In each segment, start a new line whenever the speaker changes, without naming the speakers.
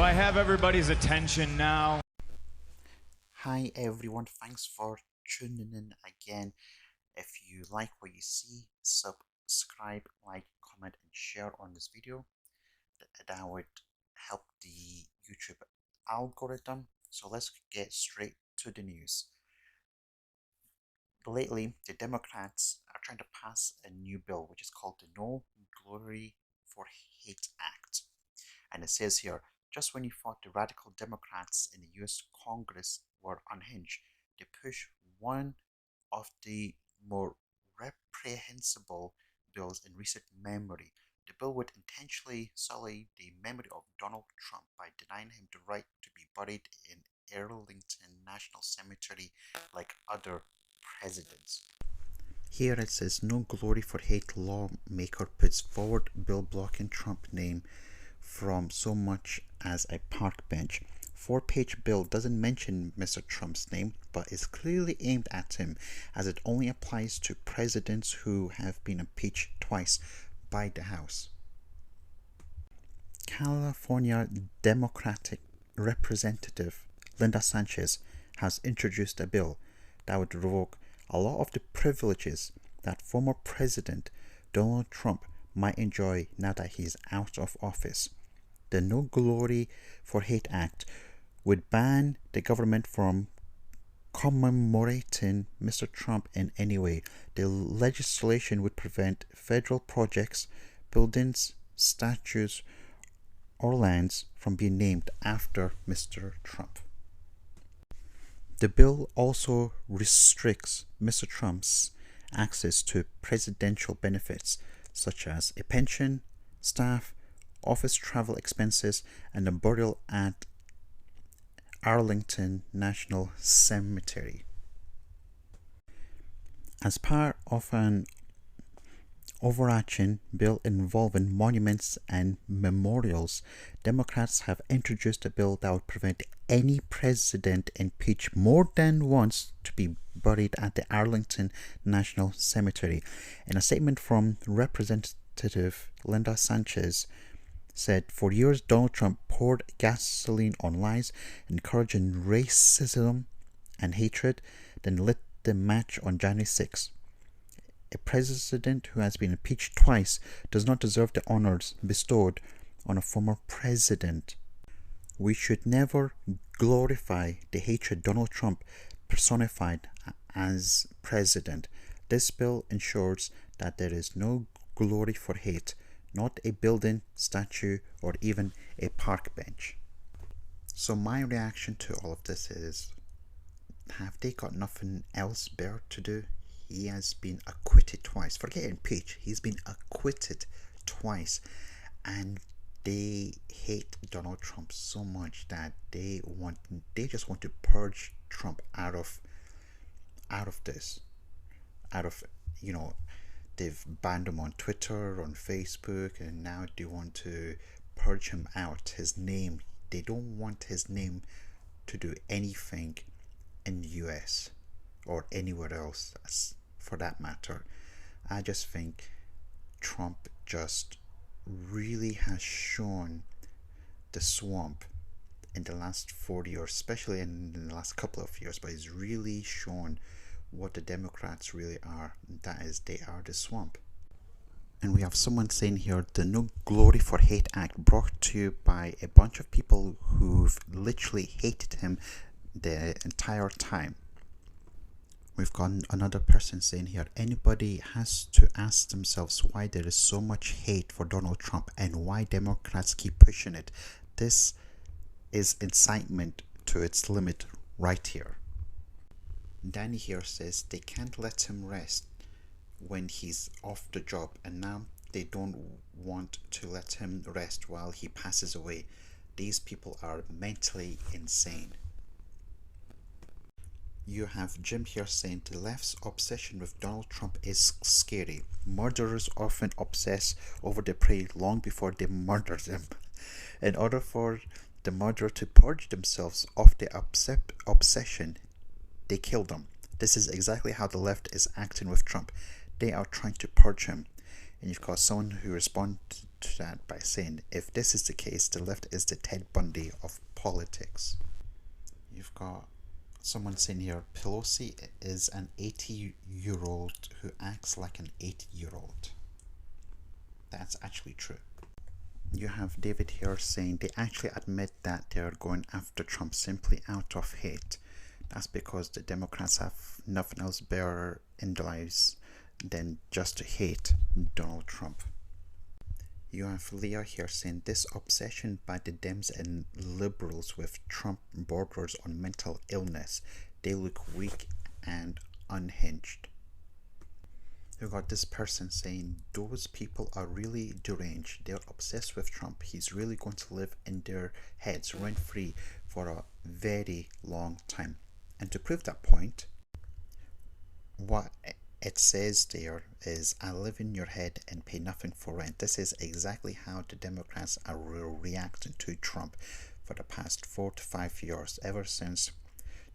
I have everybody's attention now?
Hi everyone, thanks for tuning in again. If you like what you see, subscribe, like, comment and share on this video. That would help the YouTube algorithm. So let's get straight to the news. Lately, the Democrats are trying to pass a new bill which is called the No Glory for Hate Act. And it says here, just when you thought the radical Democrats in the US Congress were unhinged, they push one of the more reprehensible bills in recent memory. The bill would intentionally sully the memory of Donald Trump by denying him the right to be buried in Arlington National Cemetery like other presidents. Here it says, No Glory for Hate lawmaker puts forward bill blocking Trump name from so much as a park bench. 4-page bill doesn't mention Mr. Trump's name, but is clearly aimed at him, as it only applies to presidents who have been impeached twice by the House. California Democratic Representative Linda Sanchez has introduced a bill that would revoke a lot of the privileges that former President Donald Trump might enjoy now that he's out of office. The No Glory for Hate Act would ban the government from commemorating Mr. Trump in any way. The legislation would prevent federal projects, buildings, statues, or lands from being named after Mr. Trump. The bill also restricts Mr. Trump's access to presidential benefits such as a pension, staff, office travel expenses, and a burial at Arlington National Cemetery. As part of an overarching bill involving monuments and memorials, Democrats have introduced a bill that would prevent any president impeached more than once to be buried at the Arlington National Cemetery. In a statement from Representative Linda Sanchez, said, for years Donald Trump poured gasoline on lies, encouraging racism and hatred, then lit the match on January 6. A president who has been impeached twice does not deserve the honors bestowed on a former president. We should never glorify the hatred Donald Trump personified as president. This bill ensures that there is no glory for hate, not a building, statue, or even a park bench. So my reaction to all of this is, have they got nothing else better to do? He has been acquitted twice. Forget impeached. He's been acquitted twice. And they hate Donald Trump so much that they just want to purge Trump out of this. They've banned him on Twitter, on Facebook, and now they want to purge him out. His name, they don't want his name to do anything in the US or anywhere else for that matter. I just think Trump just really has shown the swamp in the last 4 years, especially in the last couple of years, but he's really shown what the Democrats really are. That is, they are the swamp. And we have someone saying here, the No Glory for Hate Act, brought to you by a bunch of people who've literally hated him the entire time. We've got another person saying here, anybody has to ask themselves why there is so much hate for Donald Trump and why Democrats keep pushing it. This is incitement to its limit right here. Danny here says they can't let him rest when he's off the job, and now they don't want to let him rest while he passes away. These people are mentally insane. You have Jim here saying the left's obsession with Donald Trump is scary. Murderers often obsess over their prey long before they murder them. In order for the murderer to purge themselves of their obsession, they kill them. This is exactly how the left is acting with Trump. They are trying to purge him. And you've got someone who responded to that by saying, if this is the case, the left is the Ted Bundy of politics. You've got someone saying here, Pelosi is an 80-year-old who acts like an 80-year-old. That's actually true. You have David here saying they actually admit that they're going after Trump simply out of hate. That's because the Democrats have nothing else better in their lives than just to hate Donald Trump. You have Leah here saying this obsession by the Dems and liberals with Trump borders on mental illness. They look weak and unhinged. You got this person saying those people are really deranged. They're obsessed with Trump. He's really going to live in their heads rent free for a very long time. And to prove that point, what it says there is, I live in your head and pay nothing for rent. This is exactly how the Democrats are reacting to Trump for the past 4 to 5 years, ever since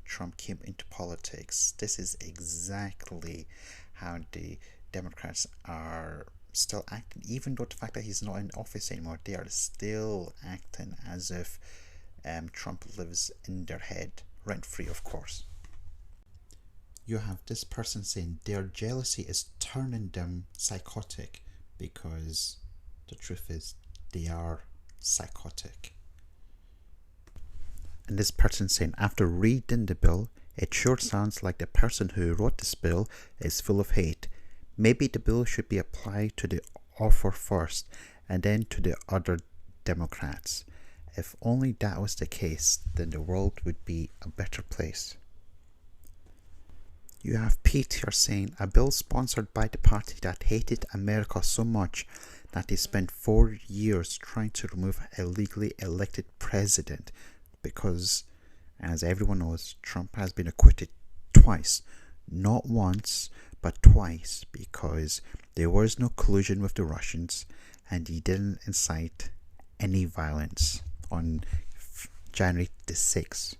Trump came into politics. This is exactly how the Democrats are still acting, even though the fact that he's not in office anymore. They are still acting as if Trump lives in their head, rent-free, of course. You have this person saying their jealousy is turning them psychotic, because the truth is they are psychotic. And this person saying, after reading the bill, it sure sounds like the person who wrote this bill is full of hate. Maybe the bill should be applied to the author first and then to the other Democrats. If only that was the case, then the world would be a better place. You have Pete here saying, a bill sponsored by the party that hated America so much that they spent 4 years trying to remove a legally elected president, because, as everyone knows, Trump has been acquitted twice. Not once, but twice, because there was no collusion with the Russians and he didn't incite any violence on January the 6th.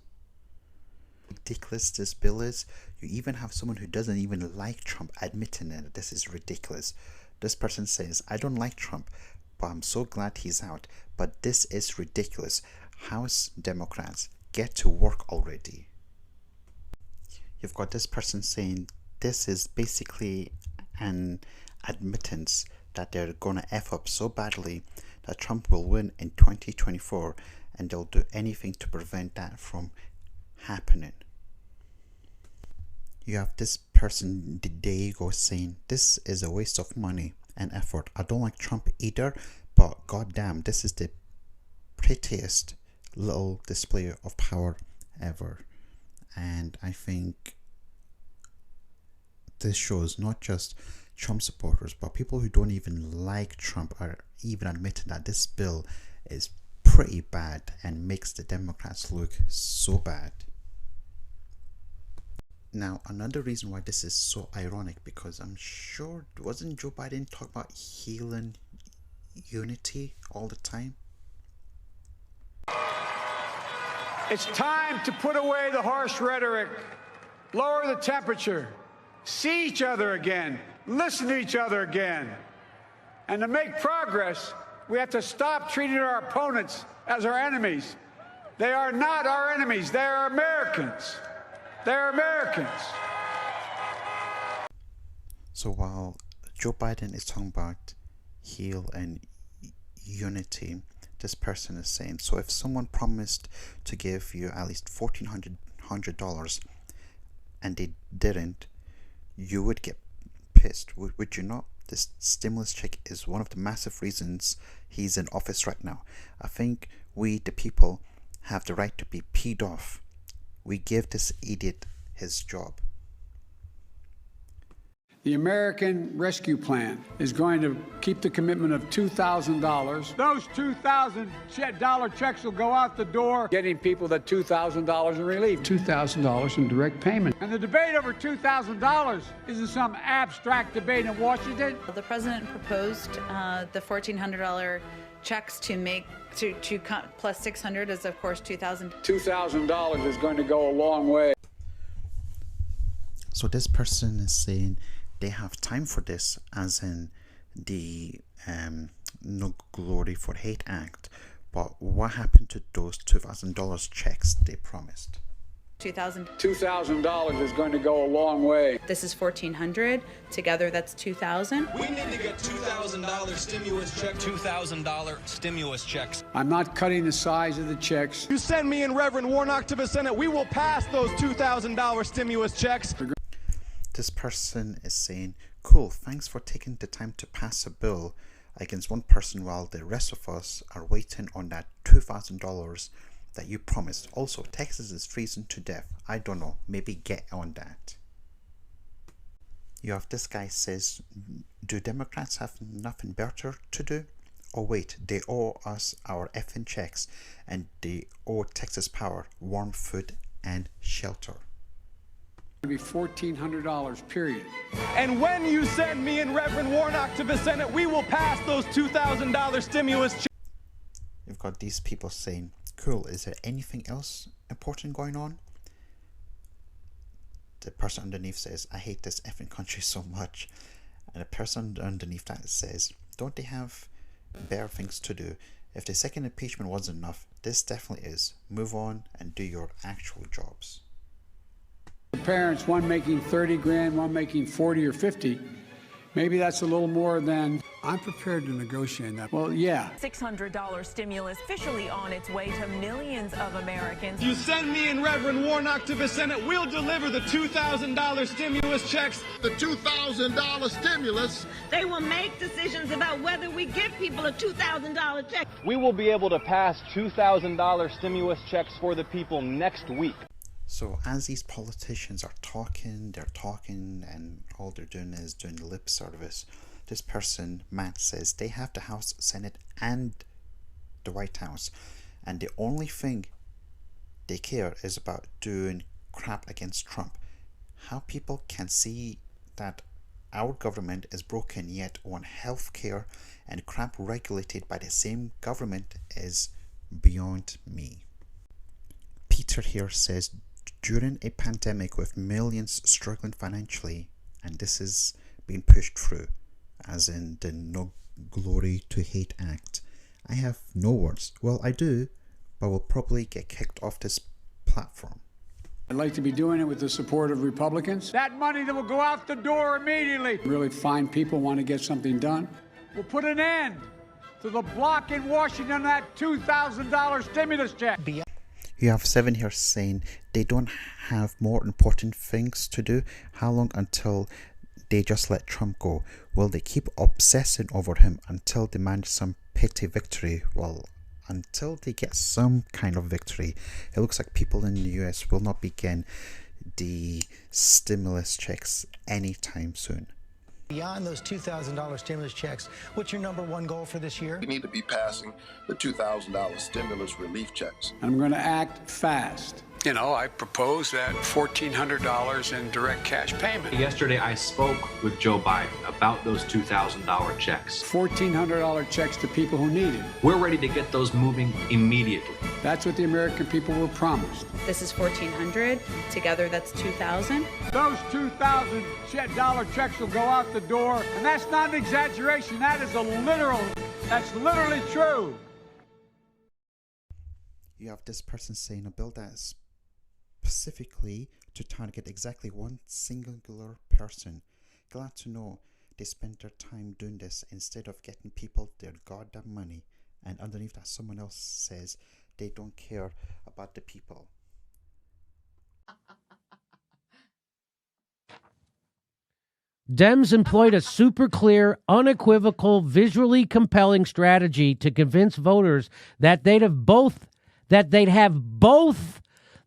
Ridiculous this bill is. You even have someone who doesn't even like Trump admitting it. This is ridiculous. This person says, I don't like Trump, but I'm so glad he's out. But this is ridiculous. House Democrats, get to work already. You've got this person saying this is basically an admittance that they're gonna F up so badly that Trump will win in 2024, and they'll do anything to prevent that from happening. You have this person, Diego, saying this is a waste of money and effort. I don't like Trump either, but goddamn, this is the prettiest little display of power ever. And I think this shows not just Trump supporters, but people who don't even like Trump are even admitting that this bill is pretty bad and makes the Democrats look so bad. Now, another reason why this is so ironic, because I'm sure, wasn't Joe Biden talking about healing unity all the time?
It's time to put away the harsh rhetoric, lower the temperature, see each other again, listen to each other again. And to make progress, we have to stop treating our opponents as our enemies. They are not our enemies. They are Americans. They're Americans.
So while Joe Biden is talking about heal and unity, this person is saying, so if someone promised to give you at least $1,400 and they didn't, you would get pissed, would you not? This stimulus check is one of the massive reasons he's in office right now. I think we, the people, have the right to be peed off. We give this idiot his job.
The American Rescue Plan is going to keep the commitment of $2,000. Those $2,000 checks will go out the door, getting people that $2,000 in relief. $2,000 in direct payment. And the debate over $2,000 isn't some abstract debate in Washington.
The president proposed the $1,400 checks to make to plus 600 is of course $2,000.
$2,000 is going to go a long way.
So this person is saying they have time for this, as in the No Glory for Hate Act. But what happened to those $2,000 checks they promised?
$2,000 is going to go a long way.
This is $1,400. Together, that's $2,000.
We need to get $2,000 stimulus checks. $2,000 stimulus checks.
I'm not cutting the size of the checks.
You send me and Reverend Warnock to the Senate, we will pass those $2,000 stimulus checks.
This person is saying, cool, thanks for taking the time to pass a bill against one person while the rest of us are waiting on that $2,000 that you promised. Also, Texas is freezing to death. I don't know, maybe get on that. You have this guy says, do Democrats have nothing better to do? Oh wait, they owe us our effing checks, and they owe Texas Power warm food and shelter.
It'll be $1,400, period.
And when you send me and Reverend Warnock to the Senate, we will pass those $2,000 stimulus checks.
You've got these people saying, cool, is there anything else important going on? The person underneath says, I hate this effing country so much. And the person underneath that says, don't they have better things to do? If the second impeachment wasn't enough, this definitely is. Move on and do your actual jobs.
The parents, one making 30 grand, one making 40 or 50. Maybe that's a little more than I'm prepared to negotiate that. Well, yeah.
$600 stimulus officially on its way to millions of Americans.
You send me and Reverend Warnock to the Senate, we'll deliver the $2,000 stimulus checks.
The $2,000 stimulus.
They will make decisions about whether we give people a $2,000 check.
We will be able to pass $2,000 stimulus checks for the people next week.
So as these politicians are talking, they're talking, and all they're doing is doing lip service. This person, Matt, says they have the House, Senate, and the White House, and the only thing they care is about doing crap against Trump. How people can see that our government is broken yet want healthcare and crap regulated by the same government is beyond me. Peter here says, during a pandemic with millions struggling financially, and this is being pushed through, as in the No Glory to Hate Act, I have no words. Well, I do, but will probably get kicked off this platform.
I'd like to be doing it with the support of Republicans. That money that will go out the door immediately. Really fine people want to get something done. We'll put an end to the block in Washington on that $2,000 stimulus check.
You have 7 here saying they don't have more important things to do. How long until they just let Trump go? Will they keep obsessing over him until they manage some petty victory? Well, until they get some kind of victory, it looks like people in the US will not be getting the stimulus checks anytime soon.
Beyond those $2,000 stimulus checks, what's your number one goal for this year?
We need to be passing the $2,000 stimulus relief checks.
I'm going to act fast. You know, I propose that $1,400 in direct cash payment.
Yesterday, I spoke with Joe Biden about those $2,000 checks.
$1,400 checks to people who need it.
We're ready to get those moving immediately.
That's what the American people were promised.
This is $1,400. Together, that's $2,000.
Those $2,000 checks will go out the door, and that's not an exaggeration. That's literally true.
You have this person saying a bill that is specifically to target exactly one singular person. Glad to know they spent their time doing this instead of getting people their goddamn money. And underneath that, someone else says they don't care about the people.
Dems employed a super clear, unequivocal, visually compelling strategy to convince voters that they'd have both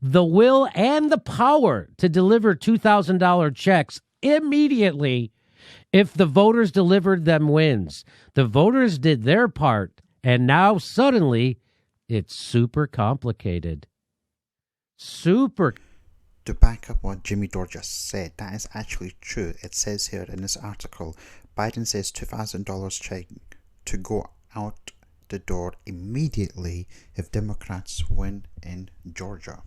the will and the power to deliver $2,000 checks immediately if the voters delivered them wins. The voters did their part, and now suddenly it's super complicated.
To back up what Jimmy Dore just said, that is actually true. It says here in this article, Biden says $2,000 check to go out the door immediately if Democrats win in Georgia.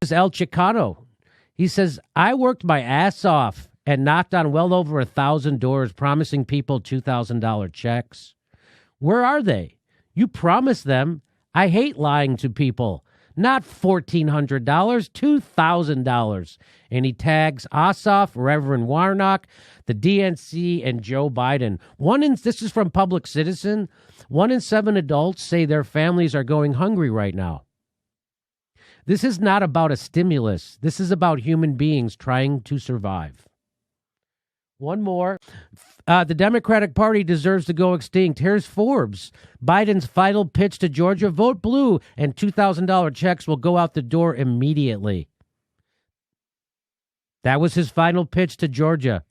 This is El Chicano. He says, I worked my ass off and knocked on well over 1,000 doors promising people $2,000 checks. Where are they? You promised them. I hate lying to people. Not $1,400, $2,000. And he tags Ossoff, Reverend Warnock, the DNC, and Joe Biden. This is from Public Citizen. 1 in 7 adults say their families are going hungry right now. This is not about a stimulus. This is about human beings trying to survive. One more. The Democratic Party deserves to go extinct. Here's Forbes. Biden's final pitch to Georgia: vote blue, and $2,000 checks will go out the door immediately. That was his final pitch to Georgia.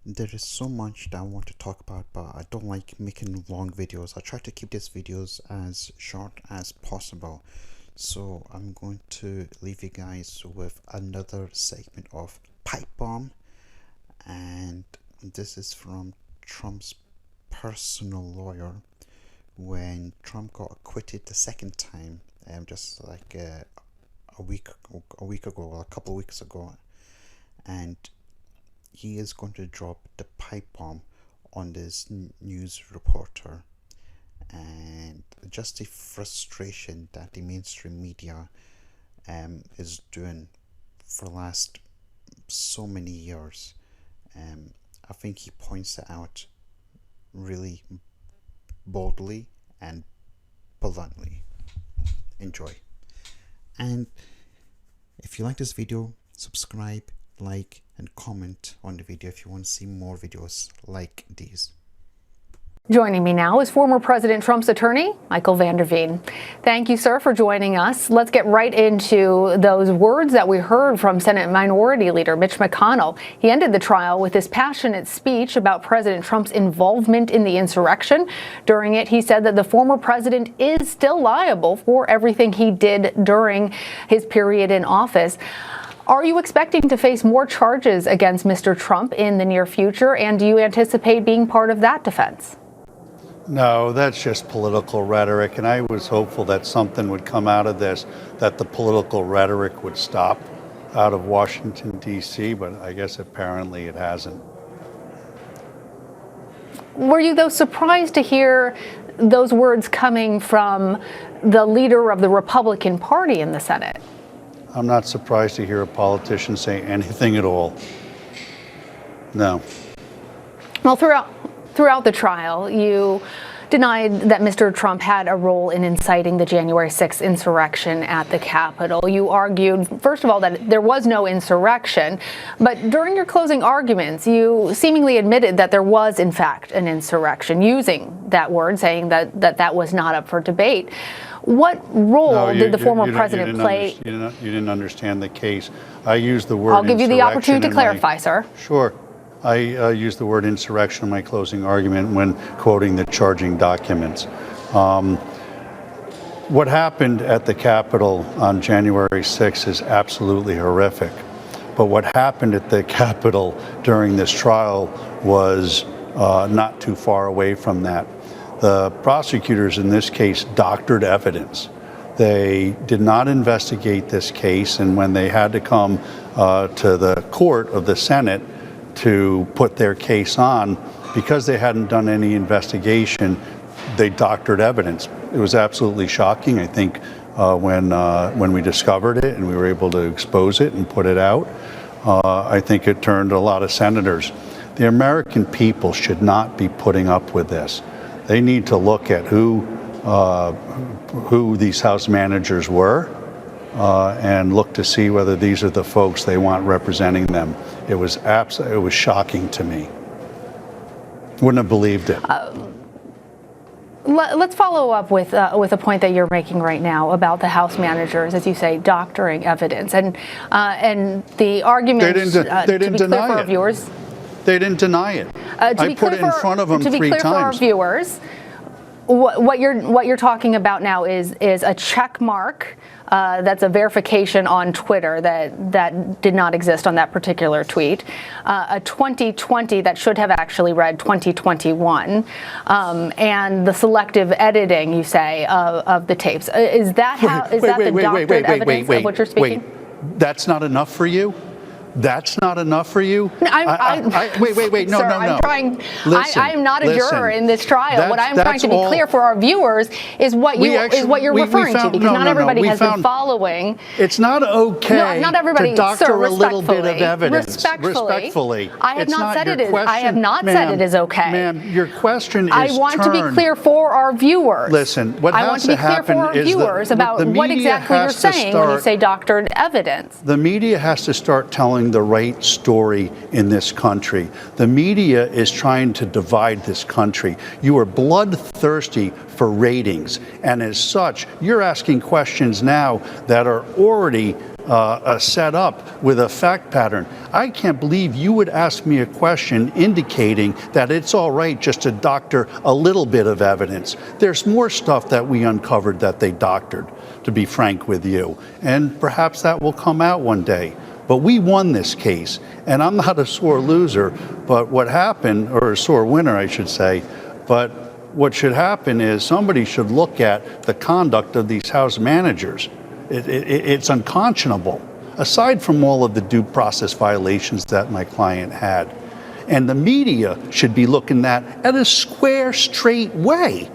There is so much that I want to talk about, but I don't like making long videos. I try to keep these videos as short as possible. So I'm going to leave you guys with another segment of Pipe Bomb. And this is from Trump's personal lawyer when Trump got acquitted the second time, just like a week ago, or a couple of weeks ago, and he is going to drop the pipe bomb on this news reporter, and just the frustration that the mainstream media is doing for the last so many years. I think he points it out really boldly and bluntly. Enjoy. And if you like this video, subscribe, like, and comment on the video if you want to see more videos like these.
Joining me now is former President Trump's attorney, Michael van der Veen. Thank you, sir, for joining us. Let's get right into those words that we heard from Senate Minority Leader Mitch McConnell. He ended the trial with this passionate speech about President Trump's involvement in the insurrection. During it, he said that the former president is still liable for everything he did during his period in office. Are you expecting to face more charges against Mr. Trump in the near future, and do you anticipate being part of that defense?
No, that's just political rhetoric, and I was hopeful that something would come out of this, that the political rhetoric would stop out of Washington, D.C., but I guess apparently it hasn't.
Were you, though, surprised to hear those words coming from the leader of the Republican Party in the Senate?
I'm not surprised to hear a politician say anything at all. No.
Well, throughout the trial, you denied that Mr. Trump had a role in inciting the January 6th insurrection at the Capitol. You argued, first of all, that there was no insurrection, but during your closing arguments, you seemingly admitted that there was, in fact, an insurrection, using that word, saying that was not up for debate. What role did the former president play?
You didn't understand the case. I used the word
I'll give you the opportunity to clarify, sir.
Sure. I used the word insurrection in my closing argument when quoting the charging documents. What happened at the Capitol on January 6th is absolutely horrific. But what happened at the Capitol during this trial was not too far away from that. The prosecutors in this case doctored evidence. They did not investigate this case, and when they had to come to the court of the Senate to put their case on, because they hadn't done any investigation, they doctored evidence. It was absolutely shocking. I think when we discovered it and we were able to expose it and put it out, I think it turned a lot of senators. The American people should not be putting up with this. They need to look at who these House managers were and look to see whether these are the folks they want representing them. It was shocking to me. Wouldn't have believed it.
Let's follow up with a point that you're making right now about the House managers, as you say, doctoring evidence, and the argument.
They didn't deny it.
For our viewers,
they didn't deny it. I put it in front of them 3 times.
To be clear for our viewers, what you're talking about now is a check mark. That's a verification on Twitter that did not exist on that particular tweet. A 2020 that should have actually read 2021, and the selective editing, you say, of the tapes. Is that the doctored evidence of what you're speaking?
Wait, that's not enough for you? That's not enough for you?
Wait. No,
Sir,
no. I'm trying.
Listen,
I am not a juror in this trial. What I'm trying to be clear for our viewers is what you're referring to, because not everybody has been following.
It's not okay.
No, not everybody.
To doctor
sir,
a little bit of evidence.
Respectfully. I have not said it is. I have not said it is okay.
Ma'am, your question is
I want to be clear for our viewers.
Listen, what has to happen
I want to be clear for our viewers about what exactly you're saying when you say doctored evidence.
The media has to start telling the right story in this country. The media is trying to divide this country. You are bloodthirsty for ratings, and as such, you're asking questions now that are already set up with a fact pattern. I can't believe you would ask me a question indicating that it's all right just to doctor a little bit of evidence. There's more stuff that we uncovered that they doctored, to be frank with you, and perhaps that will come out one day. But we won this case, and I'm not a sore loser, but what happened, or a sore winner, I should say, but what should happen is somebody should look at the conduct of these House managers. It's unconscionable, aside from all of the due process violations that my client had. And the media should be looking at a square, straight way.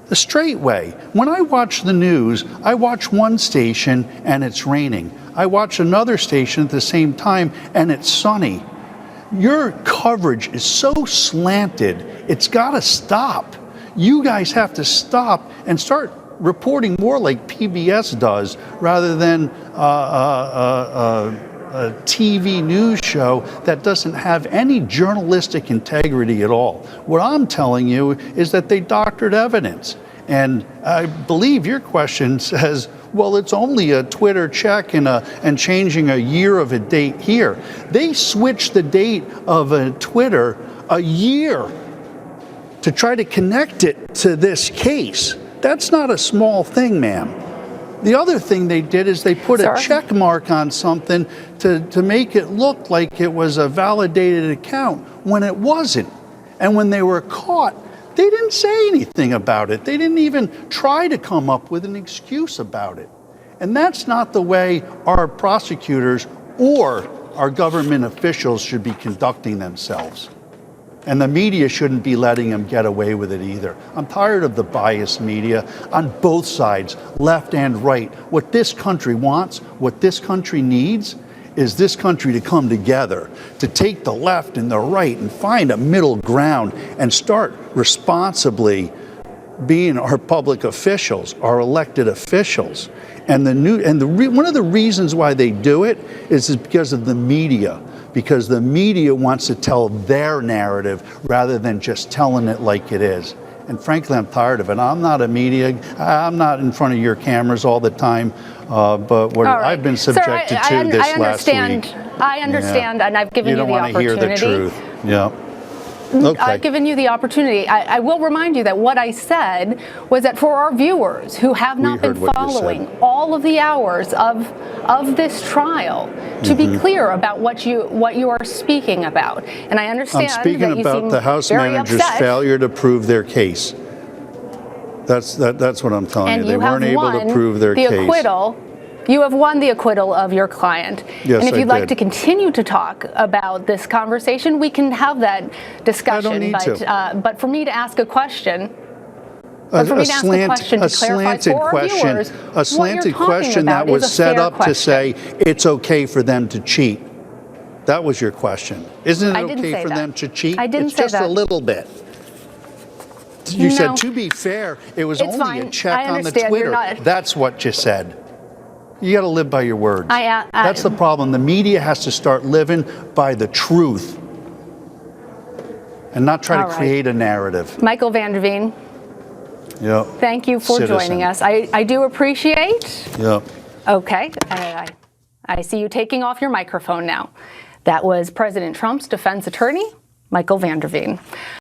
The straight way. When I watch the news, I watch one station and it's raining. I watch another station at the same time and it's sunny. Your coverage is so slanted, it's got to stop. You guys have to stop and start reporting more like PBS does rather than a TV news show that doesn't have any journalistic integrity at all. What I'm telling you is that they doctored evidence. And I believe your question says, well, it's only a Twitter check and changing a year of a date here. They switched the date of a Twitter a year to try to connect it to this case. That's not a small thing, ma'am. The other thing they did is they put a check mark on something to make it look like it was a validated account when it wasn't. And when they were caught, they didn't say anything about it. They didn't even try to come up with an excuse about it. And that's not the way our prosecutors or our government officials should be conducting themselves. And the media shouldn't be letting them get away with it either. I'm tired of the biased media on both sides, left and right. What this country wants, what this country needs, is this country to come together, to take the left and the right and find a middle ground and start responsibly being our public officials, our elected officials. And one of the reasons why they do it is because of the media. Because the media wants to tell their narrative rather than just telling it like it is. And frankly, I'm tired of it. I'm not a media, I'm not in front of your cameras all the time, but what I've been subjected to this last week.
I understand, and I've given you the opportunity.
You don't want to hear the truth. Yeah. Okay.
I've given you the opportunity. I will remind you that what I said was that for our viewers who have not been following all of the hours of this trial, to be clear about what you are speaking about. And I understand
I'm speaking
that you
about
seem
the House
very
manager's
upset.
failure to prove their case. That's what I'm telling you. They weren't able to prove their case.
You have won the acquittal of your client.
Yes,
and if you'd like
did.
to continue to talk about this conversation, we can have that discussion.
I don't need to.
But for me to ask a question,
A slanted question that was set up to say it's okay for them to cheat. That was your question. Isn't it okay for them to cheat?
I didn't say that.
It's just a little bit. You said, to be fair, it was only a check on the Twitter. That's what you said. You got to live by your words. That's the problem. The media has to start living by the truth and not try to create a narrative.
Michael Vanderveen.
Yep.
Thank you for joining us. I do appreciate.
Yep.
Okay. I see you taking off your microphone now. That was President Trump's defense attorney, Michael Vanderveen.